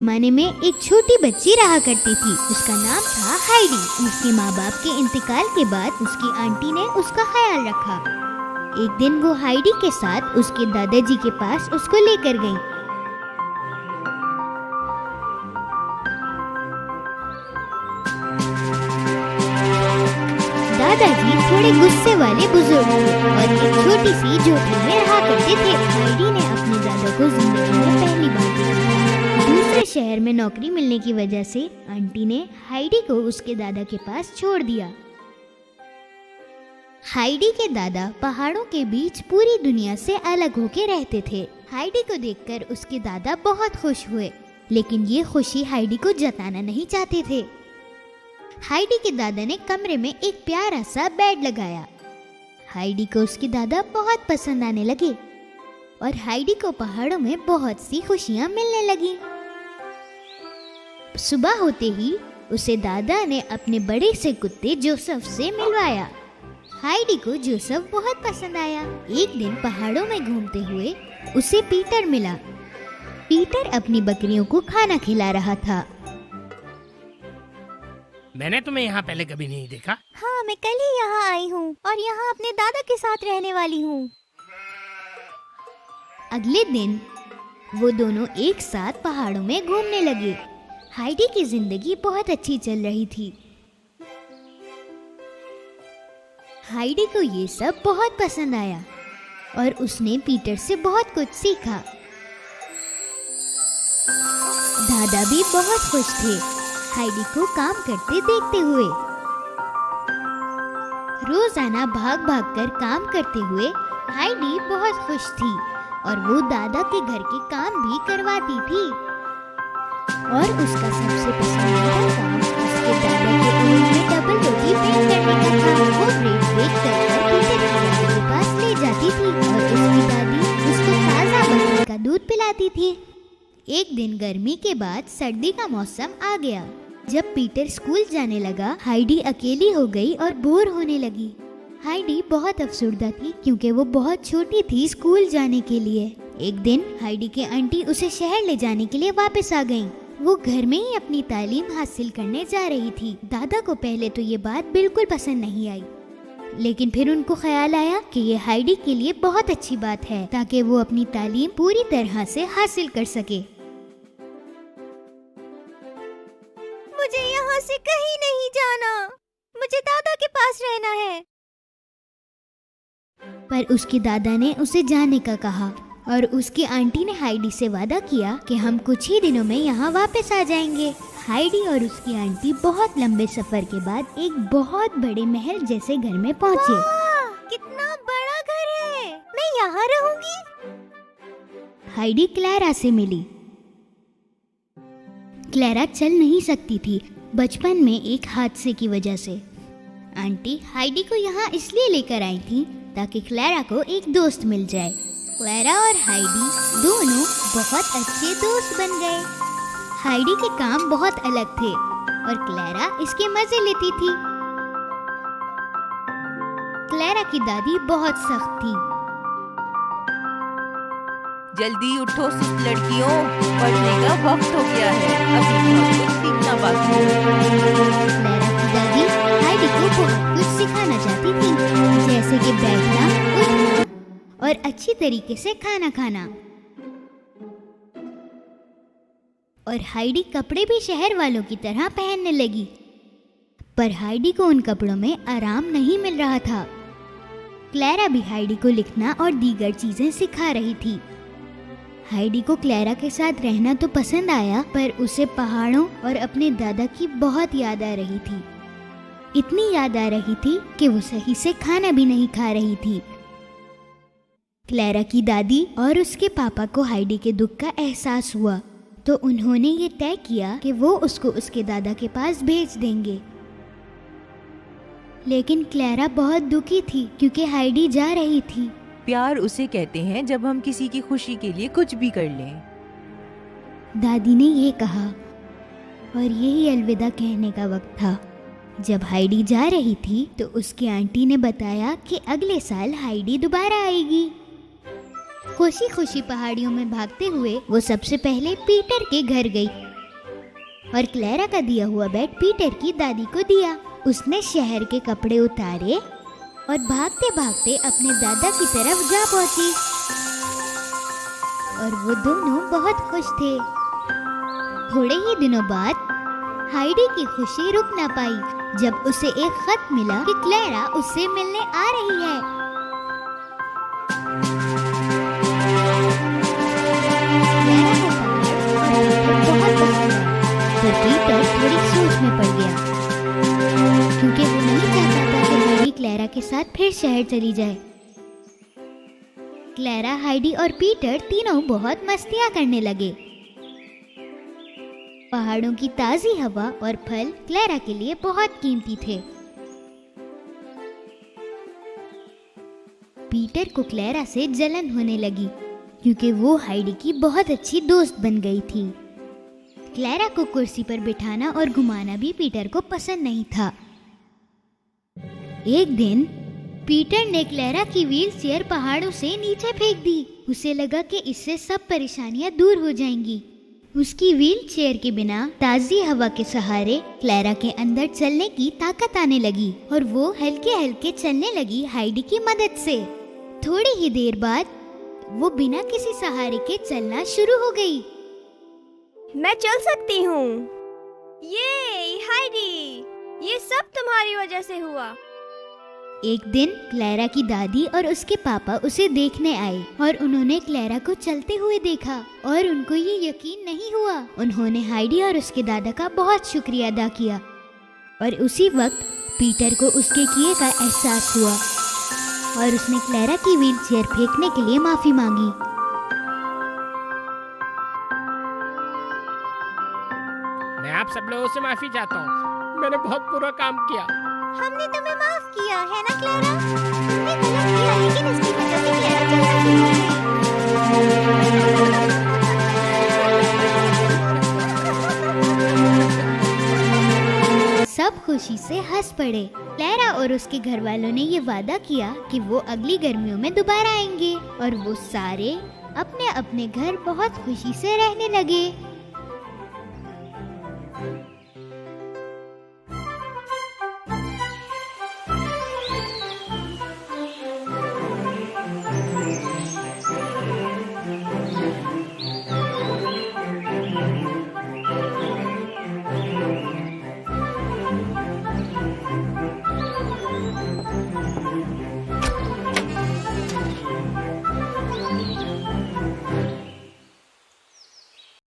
जमाने में एक छोटी बच्ची रहा करती थी। उसका नाम था हाइडी। उसके माँ बाप के इंतकाल के बाद उसकी आंटी ने उसका ख्याल रखा। एक दिन वो हाइडी के साथ उसके दादाजी के पास उसको लेकर गई। दादाजी थोड़े गुस्से वाले बुजुर्ग थे और एक छोटी सी झोपड़ी में रहा करते थे। हाइडी ने अपने दादा को जिंदगी में पहली बार देखा। दूसरे शहर में नौकरी मिलने की वजह से आंटी ने हाइडी को उसके दादा के पास छोड़ दिया। हाइडी के दादा पहाड़ों के बीच पूरी दुनिया से अलग होके रहते थे। हाइडी को देखकर उसके दादा बहुत खुश हुए, लेकिन ये खुशी हाइडी को जताना नहीं चाहते थे। हाइडी के दादा ने कमरे में एक प्यारा सा बेड लगाया। हाइडी को उसके दादा बहुत पसंद आने लगे और हाइडी को पहाड़ों में बहुत सी खुशियां मिलने लगी। सुबह होते ही उसे दादा ने अपने बड़े से कुत्ते जोसेफ से मिलवाया। हाइडी को जोसेफ बहुत पसंद आया। एक दिन पहाड़ों में घूमते हुए उसे पीटर मिला। पीटर अपनी बकरियों को खाना खिला रहा था। मैंने तुम्हें यहाँ पहले कभी नहीं देखा। हाँ, मैं कल ही यहाँ आई हूँ और यहाँ अपने दादा के साथ रहने वाली हूँ। अगले दिन वो दोनों एक साथ पहाड़ों में घूमने लगे। हाइडी की जिंदगी बहुत अच्छी चल रही थी। हाइडी को ये सब बहुत पसंद आया और उसने पीटर से बहुत कुछ सीखा। दादा भी बहुत खुश थे हाइडी को काम करते देखते हुए। रोजाना भाग भाग कर काम करते हुए हाइडी बहुत खुश थी और वो दादा के घर के काम भी करवाती थी। और उसका सबसे पसंदीदा काम उसके दादा के ओवन में डबल रोटी बेक करने का था। वो ब्रेड बेक कर पीटर की दादी के पास ले जाती थी और उसकी दादी उसको ताज़ा बकरी का दूध पिलाती थी। एक दिन गर्मी के बाद सर्दी का मौसम आ गया। जब पीटर स्कूल जाने लगा, हाइडी अकेली हो गई और बोर होने लगी। हाइडी बहुत अफसुर्दा थी क्योंकि वो बहुत छोटी थी स्कूल जाने के लिए। एक दिन हाइडी के आंटी उसे शहर ले जाने के लिए वापस आ गईं। वो घर में ही अपनी तालीम हासिल करने जा रही थी। दादा को पहले तो ये बात बिल्कुल पसंद नहीं आई, लेकिन फिर उनको ख्याल आया कि ये हाइडी के लिए बहुत अच्छी बात है ताकि वो अपनी तालीम पूरी तरह से हासिल कर सके। मुझे यहाँ से कहीं नहीं जाना, मुझे दादा के पास रहना है। पर उसके दादा ने उसे जाने का कहा और उसकी आंटी ने हाइडी से वादा किया कि हम कुछ ही दिनों में यहाँ वापस आ जाएंगे। हाइडी और उसकी आंटी बहुत लंबे सफर के बाद एक बहुत बड़े महल जैसे घर में पहुँचे। कितना बड़ा घर है, मैं यहाँ रहूंगी। हाइडी क्लैरा से मिली। क्लैरा चल नहीं सकती थी बचपन में एक हादसे की वजह से। आंटी हाइडी को यहाँ इसलिए लेकर आई थी ताकि क्लैरा को एक दोस्त मिल जाए। क्लैरा और हाइडी दोनों बहुत अच्छे दोस्त बन गए। हाइडी के काम बहुत अलग थे और क्लैरा इसके मजे लेती थी। क्लैरा की दादी बहुत सख्त थी। जल्दी उठो सुस्त लड़कियों, पढ़ने का वक्त हो गया है, अभी बहुत कुछ सीखना बाकी है। क्लैरा की दादी हाइडी को बहुत कुछ सिखाना चाहती थी, जैसे कि बैठना, उठना और अच्छी तरीके से खाना खाना। और हाइडी कपड़े भी शहर वालों की तरह पहनने लगी, पर हाइडी को उन कपड़ों में आराम नहीं मिल रहा था। क्लैरा भी हाइडी को लिखना और दीगर चीजें सिखा रही थी। हाइडी को क्लैरा के साथ रहना तो पसंद आया, पर उसे पहाड़ों और अपने दादा की बहुत याद आ रही थी। इतनी याद आ रही थी कि वो सही से खाना भी नहीं खा रही थी। क्लैरा की दादी और उसके पापा को हाइडी के दुख का एहसास हुआ, तो उन्होंने ये तय किया कि वो उसको उसके दादा के पास भेज देंगे। लेकिन क्लैरा बहुत दुखी थी क्योंकि हाइडी जा रही थी। प्यार उसे कहते हैं जब हम किसी की खुशी के लिए कुछ भी कर लें। दादी ने ये कहा और यही अलविदा कहने का वक्त था। जब हाइडी जा रही थी तो उसकी आंटी ने बताया कि अगले साल हाइडी दोबारा आएगी। खुशी खुशी पहाड़ियों में भागते हुए वो सबसे पहले पीटर के घर गई। और क्लैरा का दिया हुआ बेड पीटर की दादी को दिया। उसने शहर के कपड़े उतारे और भागते भागते अपने दादा की तरफ जा पहुंची और वो दोनों बहुत खुश थे। थोड़े ही दिनों बाद हाइडी की खुशी रुक ना पाई जब उसे एक खत मिला कि क्लैरा उससे मिलने आ रही है। क्लैरा को पहाड़ और पीटर बहुत पसंद आया, पर पीटर थोड़ी सोच में पड़ गया क्योंकि वो नहीं चाहता था कि हाइडी क्लैरा के साथ फिर शहर चली जाए। क्लैरा, हाइडी और पीटर तीनों बहुत मस्तियां करने लगे। पहाड़ों की ताजी हवा और फल क्लैरा के लिए बहुत कीमती थे। पीटर को क्लैरा से जलन होने लगी क्योंकि वो हाइडी की बहुत अच्छी दोस्त बन गई थी। क्लैरा को कुर्सी पर बिठाना और घुमाना भी पीटर को पसंद नहीं था। एक दिन पीटर ने क्लैरा की व्हीलचेयर पहाड़ों से नीचे फेंक दी। उसे लगा कि इससे सब परेशानियां दूर हो जाएंगी। उसकी व्हीलचेयर के बिना ताजी हवा के सहारे क्लैरा के अंदर चलने की ताकत आने लगी और वो हल्के हल्के चलने लगी हाइडी की मदद से। थोड़ी ही देर बाद वो बिना किसी सहारे के चलना शुरू हो गई। मैं चल सकती हूँ। ये हाइडी, ये सब तुम्हारी वजह से हुआ। एक दिन क्लैरा की दादी और उसके पापा उसे देखने आए और उन्होंने क्लैरा को चलते हुए देखा और उनको ये यकीन नहीं हुआ। उन्होंने हाइडी और उसके दादा का बहुत शुक्रिया अदा किया और उसी वक्त पीटर को उसके किए का एहसास हुआ और उसने क्लैरा की व्हीलचेयर फेंकने के लिए माफी मांगी। मैं आप सब लोगों से माफी चाहता हूँ, मैंने बहुत बुरा काम किया। हमने तुम्हें माफ किया है ना क्लैरा? तुमने गलत किया लेकिन उसकी वजह से क्लैरा चलना सीखी। सब खुशी से हंस पड़े। क्लैरा और उसके घर वालों ने ये वादा किया कि वो अगली गर्मियों में दोबारा आएंगे और वो सारे अपने अपने घर बहुत खुशी से रहने लगे।